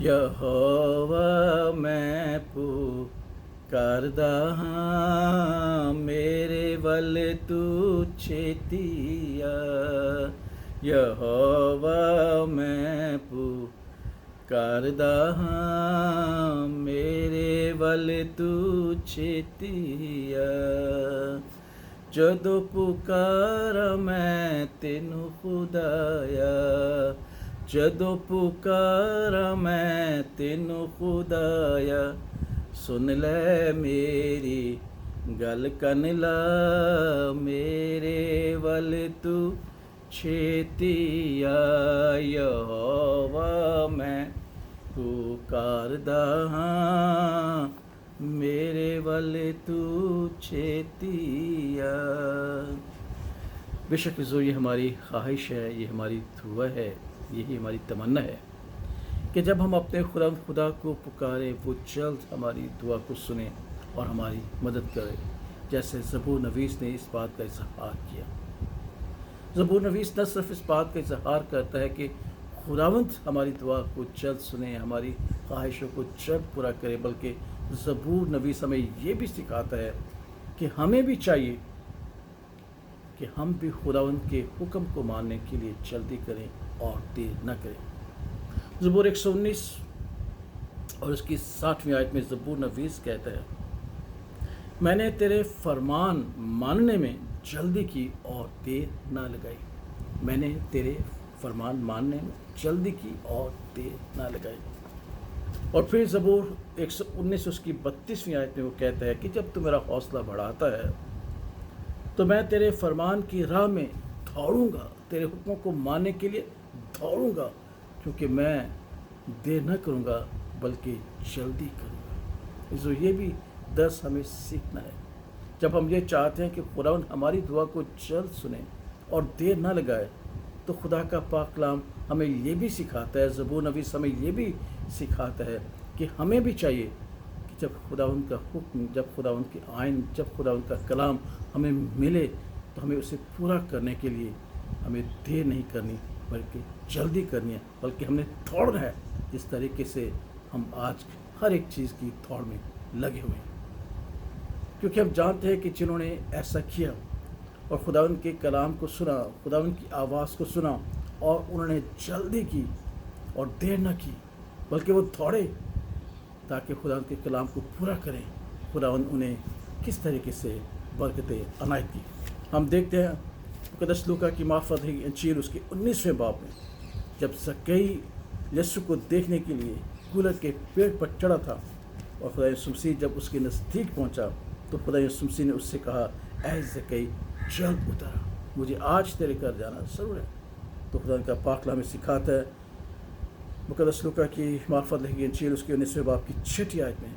یہوہ میں پکاردا ہاں میرے ول تو چھیتیا یہوہ میں پکاردا ہاں میرے ول تو چھیتیا جدوں پکارا میں تینوں خدایا جدوں پکارا میں تینوں خدایا سن لے میری گل کن لا میرے ول تو چھیتی یہوہ میں پکاردا ہاں میرے ول تو چھیتی بے شک یہ ہماری خواہش ہے، یہ ہماری دعا ہے، یہی ہماری تمنا ہے کہ جب ہم اپنے خدا کو پکاریں وہ جلد ہماری دعا کو سنیں اور ہماری مدد کرے، جیسے زبور نویس نے اس بات کا اظہار کیا۔ زبور نویس نہ صرف اس بات کا اظہار کرتا ہے کہ خداوند ہماری دعا کو جلد سنیں، ہماری خواہشوں کو جلد پورا کرے، بلکہ زبور نویس ہمیں یہ بھی سکھاتا ہے کہ ہمیں بھی چاہیے کہ ہم بھی خداوند کے حکم کو ماننے کے لیے جلدی کریں اور دیر نہ کریں۔ زبور 119 اور اس کی 60ویں آیت میں زبور نویس کہتا ہے، میں نے تیرے فرمان ماننے میں جلدی کی اور دیر نہ لگائی۔ میں نے تیرے فرمان ماننے میں جلدی کی اور دیر نہ لگائی۔ اور پھر زبور 119 اس کی 32ویں آیت میں وہ کہتا ہے کہ جب تو میرا حوصلہ بڑھاتا ہے تو میں تیرے فرمان کی راہ میں دوڑوں گا، تیرے حکموں کو ماننے کے لیے دوڑوں گا، کیونکہ میں دیر نہ کروں گا بلکہ جلدی کروں گا۔ یہ بھی درس ہمیں سیکھنا ہے۔ جب ہم یہ چاہتے ہیں کہ خداوند ہماری دعا کو جلد سنے اور دیر نہ لگائے تو خدا کا پاک کلام ہمیں یہ بھی سکھاتا ہے، زبور نویس ہمیں یہ بھی سکھاتا ہے کہ ہمیں بھی چاہیے کہ جب خداوند کا حکم، جب خداوند کے آئین، جب خداوند کا کلام ہمیں ملے تو ہمیں اسے پورا کرنے کے لیے ہمیں دیر نہیں کرنی بلکہ جلدی کرنی ہے، بلکہ ہم نے دوڑنا ہے جس طریقے سے ہم آج ہر ایک چیز کی دوڑ میں لگے ہوئے ہیں، کیونکہ ہم جانتے ہیں کہ جنہوں نے ایسا کیا اور خداوند کے کلام کو سنا، خداوند کی آواز کو سنا اور انہوں نے جلدی کی اور دیر نہ کی بلکہ وہ دوڑے تاکہ خداوند کے کلام کو پورا کریں، خداوند انہیں کس طریقے سے برکتیں عنایت کی۔ ہم دیکھتے ہیں مقدس لوکا کی معرفت انجیل اس کے 19ویں باب میں جب زکئی یسوع کو دیکھنے کے لیے گلد کے پیڑ پر چڑھا تھا اور خدا یسوع مسیح جب اس کے نزدیک پہنچا تو خدا یسوع مسیح نے اس سے کہا، اے زکئی جلد اتر، مجھے آج تیرے گھر جانا ضرور ہے۔ تو خدا کا پاک کلام ہمیں سکھاتا ہے مقدس لوکا کی معرفت انجیل اس کے 19ویں باب کی 6 آیت میں،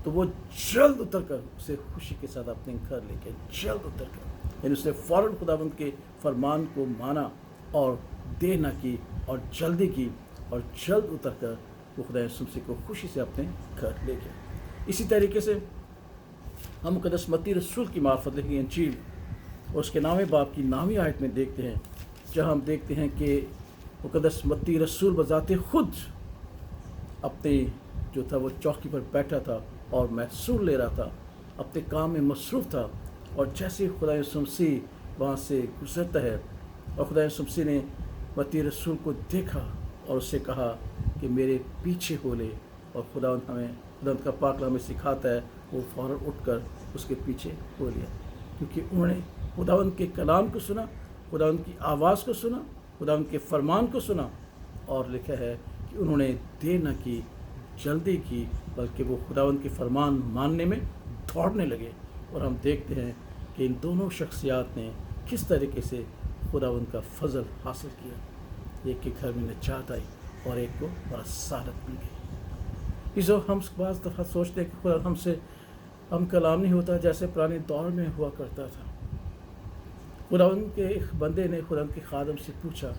تو وہ جلد اتر کر اسے خوشی کے ساتھ اپنے گھر لے کے جلد اتر کر، یعنی اس نے فوراً خداوند کے فرمان کو مانا اور دیر نہ کی اور جلدی کی اور جلد اتر کر وہ خدا یسوع مسیح کو خوشی سے اپنے گھر لے گیا۔ اسی طریقے سے ہم مقدس متی رسول کی معرفت انجیل اور اس کے 9ویں باب کی 9ویں آیت میں دیکھتے ہیں، جہاں ہم دیکھتے ہیں کہ مقدس متی رسول بذات خود اپنے جو تھا وہ چوکی پر بیٹھا تھا اور محصول لے رہا تھا، اپنے کام میں مصروف تھا، اور جیسے خدا یسوع مسیح وہاں سے گزرتا ہے اور خدا یسوع مسیح نے متی رسول کو دیکھا اور اس سے کہا کہ میرے پیچھے ہو لے، اور خداوند کا پاک کلام ہمیں سکھاتا ہے وہ فوراً اٹھ کر اس کے پیچھے ہو لیا، کیونکہ انہوں نے خداوند کے کلام کو سنا، خداوند کی آواز کو سنا، خداوند کے فرمان کو سنا، اور لکھا ہے کہ انہوں نے دیر نہ کی، جلدی کی، بلکہ وہ خداوند کے فرمان ماننے میں دوڑنے لگے۔ اور ہم دیکھتے ہیں کہ ان دونوں شخصیات نے کس طریقے سے خداوند کا فضل حاصل کیا، ایک کے گھر میں نجات آئی اور ایک کو بڑا سعادت مل گئی۔ جو ہم بعض دفعہ سوچتے ہیں کہ خدا ہم کلام نہیں ہوتا جیسے پرانے دور میں ہوا کرتا تھا۔ خداوند کے ایک بندے نے خداوند کے خادم سے پوچھا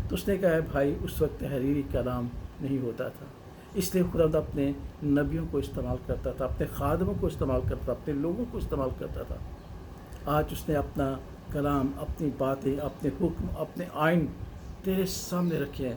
تو اس نے کہا، بھائی اس وقت تحریری کلام نہیں ہوتا تھا، اس لیے خداوند اپنے نبیوں کو استعمال کرتا تھا، اپنے خادموں کو استعمال کرتا تھا، اپنے لوگوں کو استعمال کرتا تھا۔ آج اس نے اپنا کلام، اپنی باتیں، اپنے حکم، اپنے آئین تیرے سامنے رکھے ہیں